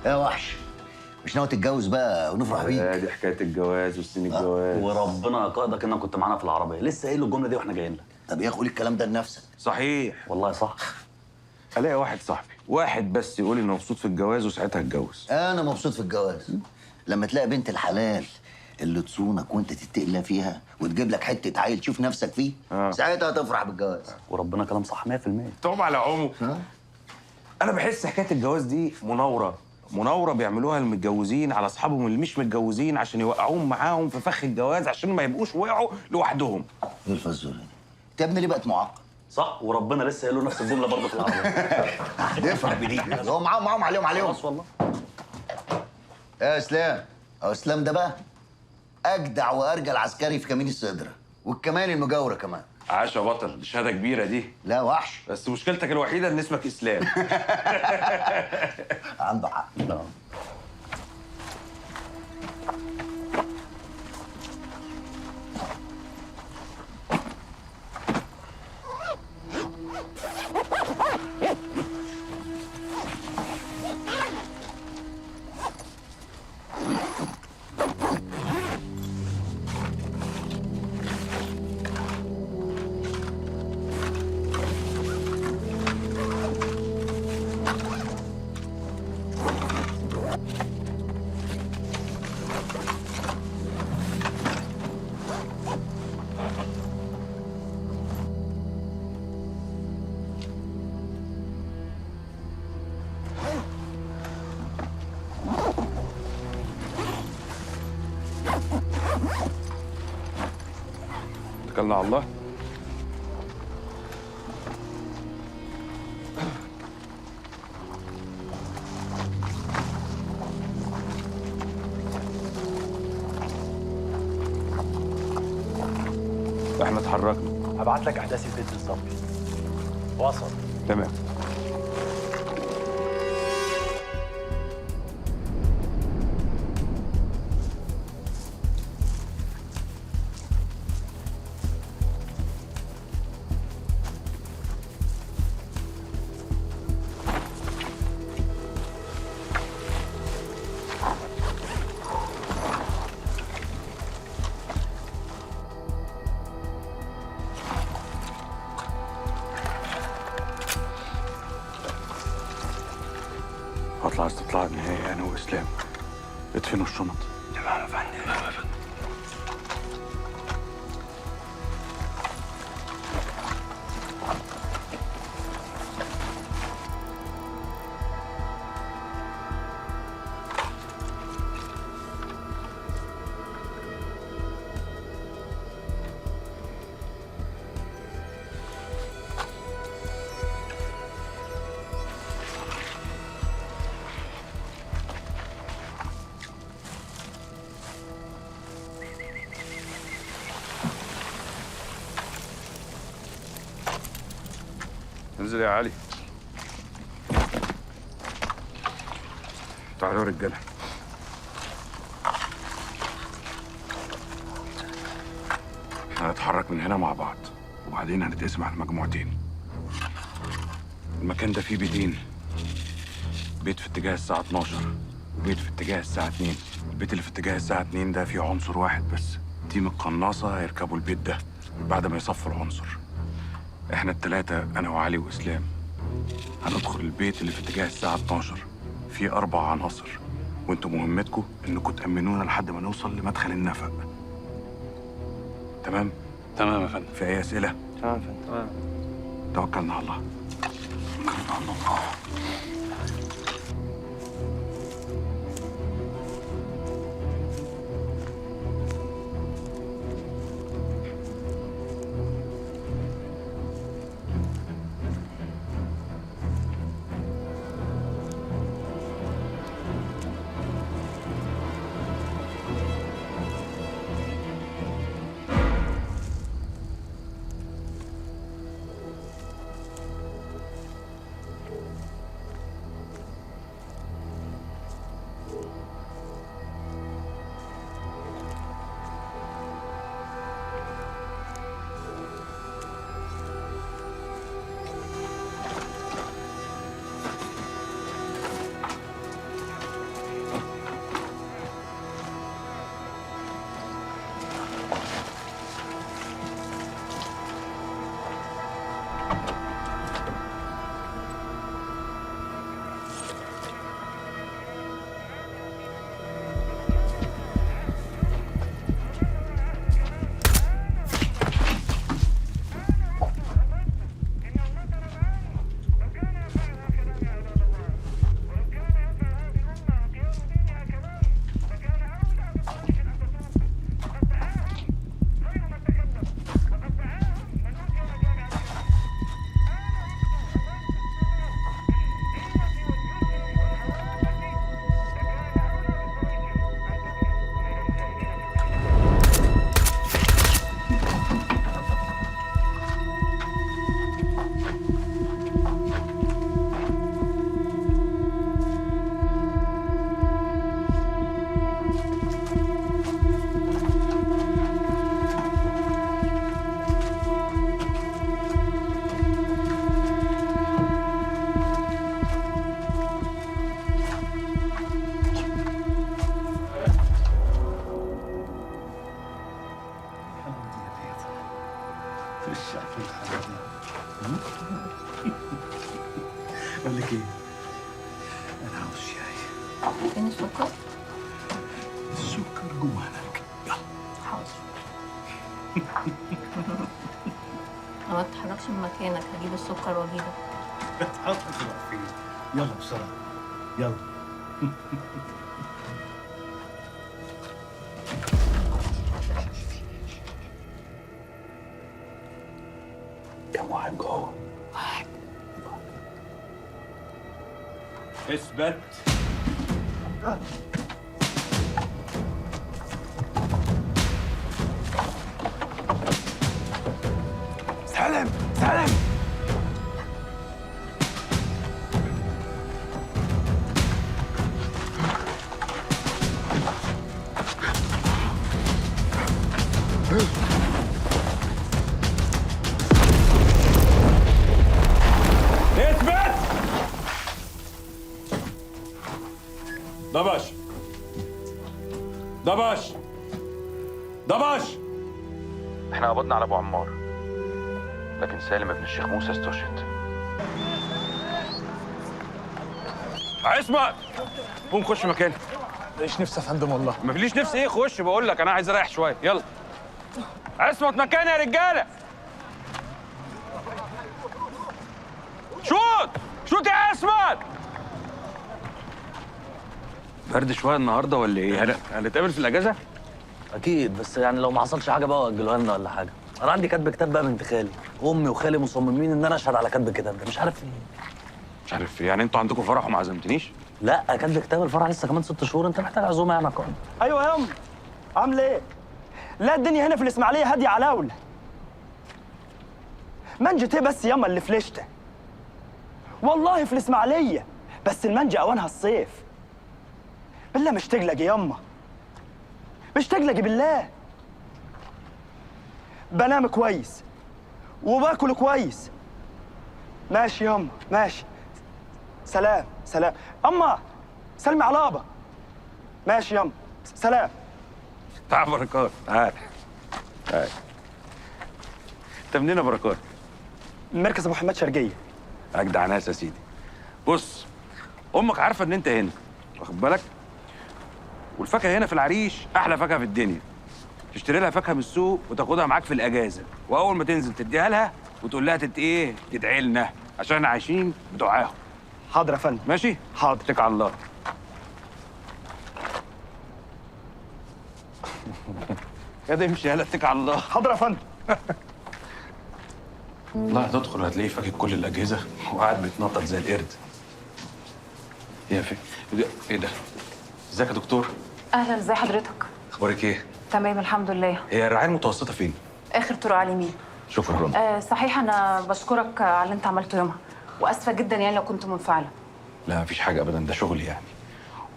يا وحش، مش ناوي تتجوز بقى ونفرح بيك؟ دي حكايه الجواز وسنين الجواز. وربنا يقعدك انك كنت معانا في العربيه، لسه قايل له الجمله دي واحنا جايين لك. طب يا قول الكلام ده لنفسك. صحيح. والله صح. الاقي واحد صاحبي واحد بس يقول انه مبسوط في الجواز وساعتها اتجوز. انا مبسوط في الجواز لما تلاقي بنت الحلال اللي تصونك وانت تتقلى فيها وتجيب لك حته عيل تشوف نفسك فيه. ساعتها هتفرح بالجواز. وربنا كلام صح 100%. طبعا على عمو. انا بحس حكايه الجواز دي مناوره بيعملوها المتجوزين على اصحابهم اللي مش متجوزين عشان يوقعوهم معاهم في فخ الجواز عشان ما يبقوش وقعوا لوحدهم. ايه الفزوره دي؟ انت يا ابني ليه بقت معقد؟ صح، وربنا لسه قايل له نفس الجمله برضه في العربيه. هتفرح بدي. هو معاهم عليهم. خلاص والله. يا اسلام، اهو اسلام ده بقى اجدع وارجل عسكري في كمين الصدر والكمان المجاوره كمان. عاش يا بطل، دي شهاده كبيره دي. لا وحش، بس مشكلتك الوحيده ان اسمك اسلام. عنده حق. اتكلنا على الله. احنا اتحركنا. هبعت لك احداث البيت بالظبط. وصل. تمام. هطلع استطلاع نهائي انا واسلام. ادفنوا الشنط. تمام يا فندم. تمام يا فندم. انزل يا علي. تعالوا يا رجاله. احنا هنتحرك من هنا مع بعض وبعدين هنتقسم على مجموعتين. المكان ده فيه بيتين، بيت في اتجاه الساعة 12 وبيت في اتجاه الساعة 2. البيت اللي في اتجاه الساعة 2 ده فيه عنصر واحد بس. تيم القناصة هيركبوا البيت ده بعد ما يصفوا العنصر. احنا التلاتة انا وعلي واسلام هندخل البيت اللي في اتجاه الساعة 12. فيه 4 عناصر وانتوا مهمتكم انكم تأمنونا لحد ما نوصل لمدخل النفق. تمام؟ تمام يا فندم. في اي اسئلة؟ تمام يا فندم. تمام. توكلنا على الله. توكلنا على الله. انا عاوز شاي. فين السكر؟ السكر جوانك. يلا. حاضر. ما تتحركش من مكانك، هجيب السكر واجيبك. حاضر تروح فين؟ يلا بسرعه يلا. كم واحد جوه؟ اثبت. سلام سلام. اثبت. دبش دبش دبش. احنا قبضنا على ابو عمار، لكن سالم ابن الشيخ موسى استشهد. عصمت قوم خش مكانك. ليش نفسي يا فندم والله. ما فيليش نفسي ايه، خش بقول لك انا عايز اريح شويه. يلا عصمت مكاني يا رجاله. شوت شوت يا عصمت. برد شويه النهارده ولا ايه؟ هنتقابل في الاجازه؟ اكيد، بس يعني لو ما حصلش حاجه بقى اجلوها لنا ولا حاجه. انا عندي كاتب كتاب بقى بنت خالي، امي وخالي مصممين ان انا اشهد على كاتب الكتاب ده، مش عارف ايه. مش عارف يعني انتوا عندكم فرح وما عزمتنيش؟ لا كاتب كتاب الفرح لسه كمان 6 شهور، انت محتاج عزومه يعني يا قائد. ايوه يا ام، عامله ايه؟ لا الدنيا هنا في الاسماعيليه هاديه على اولى. منجة ايه بس ياما اللي فلشته؟ والله في الاسماعيليه، بس المنجة اوانها الصيف. بالله مش تقلقي ياما، مش تقلقي بالله. بنام كويس وباكل كويس. ماشي ياما ماشي. سلام سلام. اما سلمي على ابا. ماشي ياما سلام. تعال بركات تعال تعال. انت منين يا بركات؟ مركز ابو حماد شرقيه. اجدع ناس يا سيدي. بص امك عارفه ان انت هنا، واخد بالك؟ والفاكهه هنا في العريش احلى فاكهه في الدنيا. تشتري لها فاكهه من السوق وتاخدها معاك في الاجازه، واول ما تنزل تديها لها وتقول لها تدعي لنا عشان احنا عايشين بدعاهم. حاضر يا فندم. ماشي؟ حاضر. اتكل على الله. يا ده امشي، يلا اتكل على الله. حاضر يا فندم. والله هتدخل هتلاقيه فاكك كل الاجهزه وقاعد بيتنطط زي القرد. يا في ايه ده؟ ازيك يا دكتور؟ اهلا، ازي حضرتك؟ اخبارك ايه؟ تمام الحمد لله. هي الرعايه المتوسطه فين؟ اخر طرق على اليمين. شكرا. صحيح انا بشكرك على اللي انت عملته يومها، واسفه جدا يعني لو كنت منفعله. لا مفيش حاجه ابدا، ده شغلي يعني.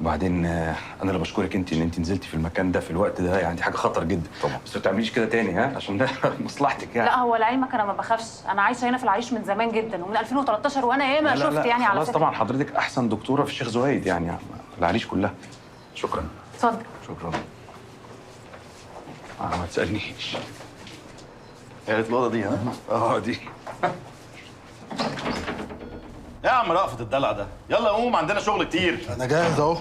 وبعدين انا اللي بشكرك انت ان انت نزلتي في المكان ده في الوقت ده، يعني دي حاجه خطر جدا طبعا. بس ما تعمليش كده تاني ها، عشان ده مصلحتك يعني. لا هو لعلمك انا ما بخافش، انا عايشه هنا في العريش من زمان جدا ومن 2013 وانا ياما لا شفت يعني على خلاص فكره. طبعا حضرتك احسن دكتوره في الشيخ زويد يعني العريش كلها. شكرا. اتفضل. شكرا. ما تسالنيش. قالت الأوضة دي ها؟ دي. يا عم رأفت الدلع ده، يلا قوم عندنا شغل كتير. انا جاهز اهو.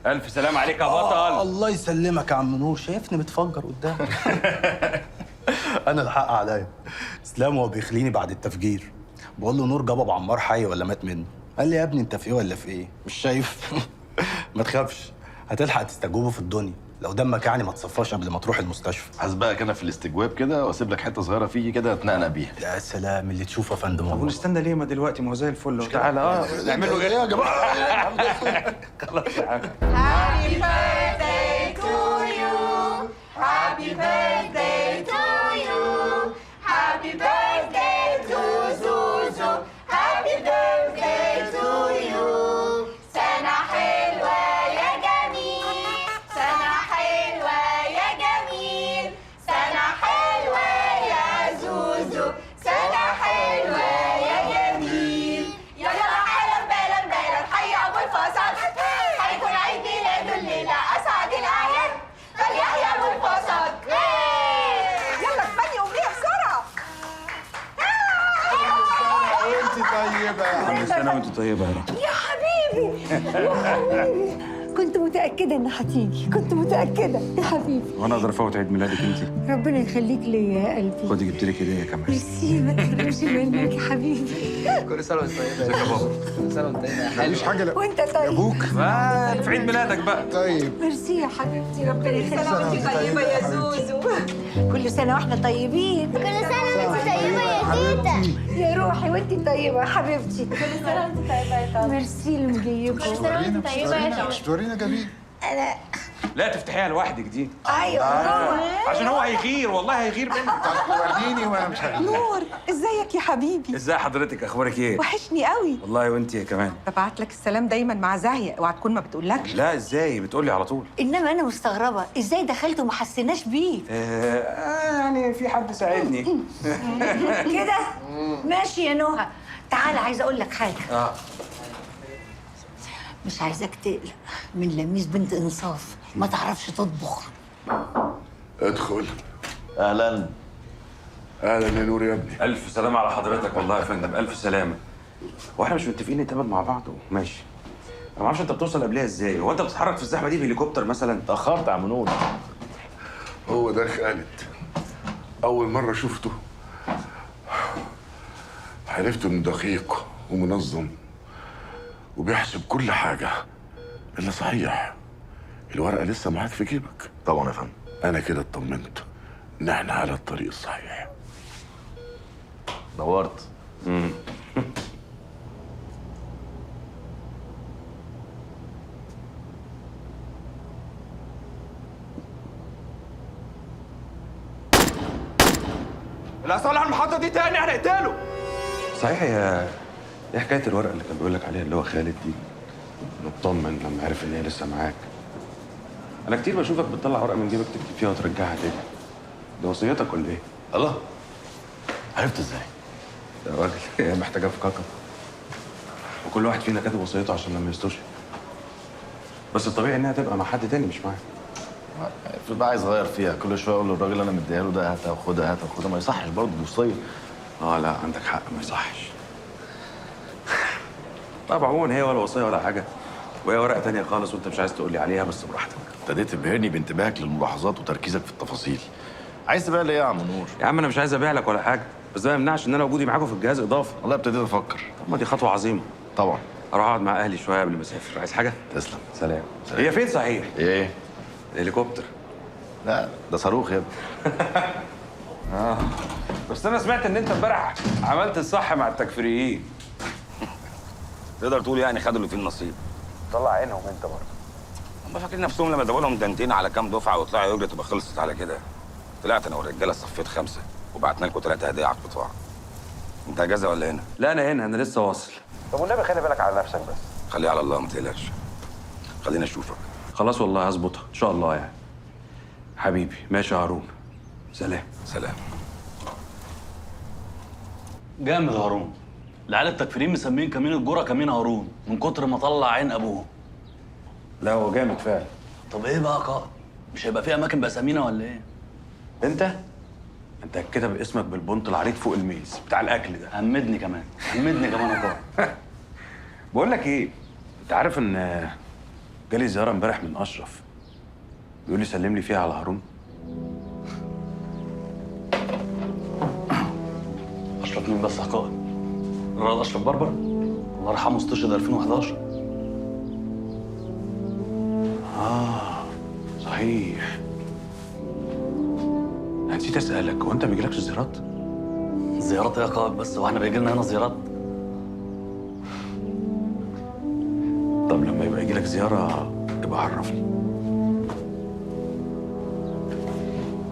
الف سلام عليك يا بطل. الله يسلمك يا عم نور، شايفني بتفجر قدامك. انا الحق عليا. اسلام هو بيخليني بعد التفجير، بقول له نور جاب ابو عمار حي ولا مات منه؟ قال لي يا ابني انت في ايه ولا في ايه؟ مش شايف؟ ما تخافش، هتلحق تستجوبه في الدنيا، لو دمك يعني ما تصفاش قبل ما تروح المستشفى. هسبقك انا في الاستجواب كده واسيب لك حته صغيره فيه كده تنقنق بيها. يا سلام اللي تشوفه يا فندم. طب ونستنى ليه؟ ما دلوقتي ما هو زي الفل. تعالى نعمل له ايه يا جماعه؟ خلاص يا عم. Happy birthday to you. Happy birthday to you. Happy birthday to Zuzu. Happy birthday to you. سنة حلوة يا جميل، سنة حلوة يا جميل، سنة حلوة يا زوزو، سنة حلوة يا جميل. يلا حالا بالا بالا حي أبو الفصل، هيكون عيد ميلاده الليلة أسعد الأعياد، فليحيى أبو الفصل. يلا تبني أمنية بسرعة. وانت طيبه. كل سنه وانت طيبه يا رب. يا حبيبي كنت متأكدة إنها هتيجي، كنت متأكدة يا حبيبي. وانا اقدر افوت عيد ميلادك انت؟ ربنا يخليك ليا يا قلبي. خدي جبت لك هديه كمان. ميرسي، ما تحرمش منك يا حبيبي. كل سنه وانت طيب. ازيك يا بابا؟ كل سنه وانت طيب. مفيش حاجه. لا وأنت طيب. ابوك في عيد ميلادك بقى. طيب. ميرسي يا حبيبتي، ربنا يخليك. وأنت طيبة يا زوزو. كل سنة وإحنا طيبين. كل سنة وانت طيبة يا تيتا. يا روحي وأنت طيبة يا حبيبتي. كل سنة وانت طيبة يا طارق. ميرسي اللي مجيبكم. كل سنة وانت طيبة يا طارق. مش تورينا جميل. أنا لا تفتحيها لوحدك دي. أيوه عشان هو هيغير، والله هيغير منك. وريني وانا مش هغير. نور، ازيك يا حبيبي؟ ازاي حضرتك؟ اخبارك ايه؟ وحشني قوي. والله وانت كمان. ببعت لك السلام دايما مع زاهية، اوعى تكون ما بتقولكش. لا ازاي؟ بتقولي على طول. إنما أنا مستغربة إزاي دخلت وما حسيناش بيه يعني في حد ساعدني. كده. ماشي يا نهى، تعال عايزة أقول لك حاجة. مش عايزاك تقلق من لميس بنت إنصاف، ما تعرفش تطبخ. ادخل. اهلا. اهلا يا نور يا ابني. الف سلامه على حضرتك والله يا فندم، الف سلامه. هو احنا مش متفقين نتقابل مع بعض؟ ماشي. انا ما اعرفش انت بتوصل قبلها ازاي؟ هو انت بتتحرك في الزحمه دي بهليكوبتر مثلا؟ اتاخرت يا عم نور. هو ده خالد. اول مره شفته عرفت انه دقيق ومنظم وبيحسب كل حاجه. الا صحيح الورقه لسه معاك في جيبك؟ طبعا يا فندم. انا كده اطمنت ان احنا على الطريق الصحيح. نورت. لا صالح المحطه دي تاني هنقتله. صحيح يا ايه حكايه الورقه اللي كان بيقول لك عليها اللي هو خالد دي؟ نطمن لما عرف ان هي لسه معاك. انا كتير بشوفك بتطلع ورقه من جيبك تكتب فيها وترجعها تاني. ده وصيتك ولا ايه؟ الله، عرفت ازاي؟ يا راجل هي محتاجه فكاكه. وكل واحد فينا كاتب وصيته عشان لما يستشهد. بس الطبيعي انها تبقى مع حد تاني مش معاك. افرض بقى عايز اغير فيها، كل شويه اقول للراجل انا مديها له ده هاتها وخدها هاتها وخدها، ما يصحش برضه، دي وصيه. لا عندك حق، ما يصحش. طبعا عموما هي ولا وصيه ولا حاجه، وهي ورقه تانية خالص وانت مش عايز تقول لي عليها، بس براحتك. ابتديت تبهرني بانتباهك للملاحظات وتركيزك في التفاصيل. عايز تبيع لي ايه يا عم نور؟ يا عم انا مش عايز ابيع لك ولا حاجه، بس ده ما يمنعش ان انا وجودي معاكم في الجهاز اضافه. والله ابتديت افكر. طب ما دي خطوه عظيمه. طبعا. اروح اقعد مع اهلي شويه قبل ما اسافر. عايز حاجه؟ تسلم. سلام. هي فين صحيح؟ ايه؟ الهليكوبتر. لا ده صاروخ يا ابني. بس انا سمعت ان انت امبارح عملت الصح مع التكفيريين. تقدر تقول يعني خدوا اللي فيه النصيب. طلع عينهم انت برضه. هم فاكرين نفسهم لما ادوا لهم دنتين على كام دفعه وطلعوا يجري تبقى خلصت على كده. طلعت انا والرجاله صفيت 5 وبعتنا لكم 3 هدايا على القطاع. انت اجازه ولا هنا؟ لا انا هنا، انا لسه واصل. طب والنبي خلي بالك على نفسك بس. خليها على الله ما تقلقش. خلينا اشوفك. خلاص والله هظبطها ان شاء الله يعني. حبيبي ماشي يا هارون. سلام. سلام. جامد هارون. العيال التكفيرين مسمين كمين الجرة كمين هارون من كتر ما طلع عين ابوه. لا هو جامد فعلا. طب ايه بقى قائد؟ مش هيبقى في اماكن باسامينا ولا ايه؟ انت كاتب اسمك بالبنط العريض فوق الميز بتاع الاكل ده. همدني كمان يا قائد. بقول لك ايه، انت عارف ان جالي زياره امبارح من اشرف بيقول لي سلم لي فيها على هارون. اشرف مين بس يا قائد؟ الرائد اشرف بربر الله يرحمه استشهد 2011. صحيح. نسيت اسالك، هو انت ما بيجيلكش زيارات؟ زيارات ايه يا قائد بس؟ هو احنا بيجي لنا هنا زيارات؟ طب لما يبقى يجيلك زياره ابقى عرفني.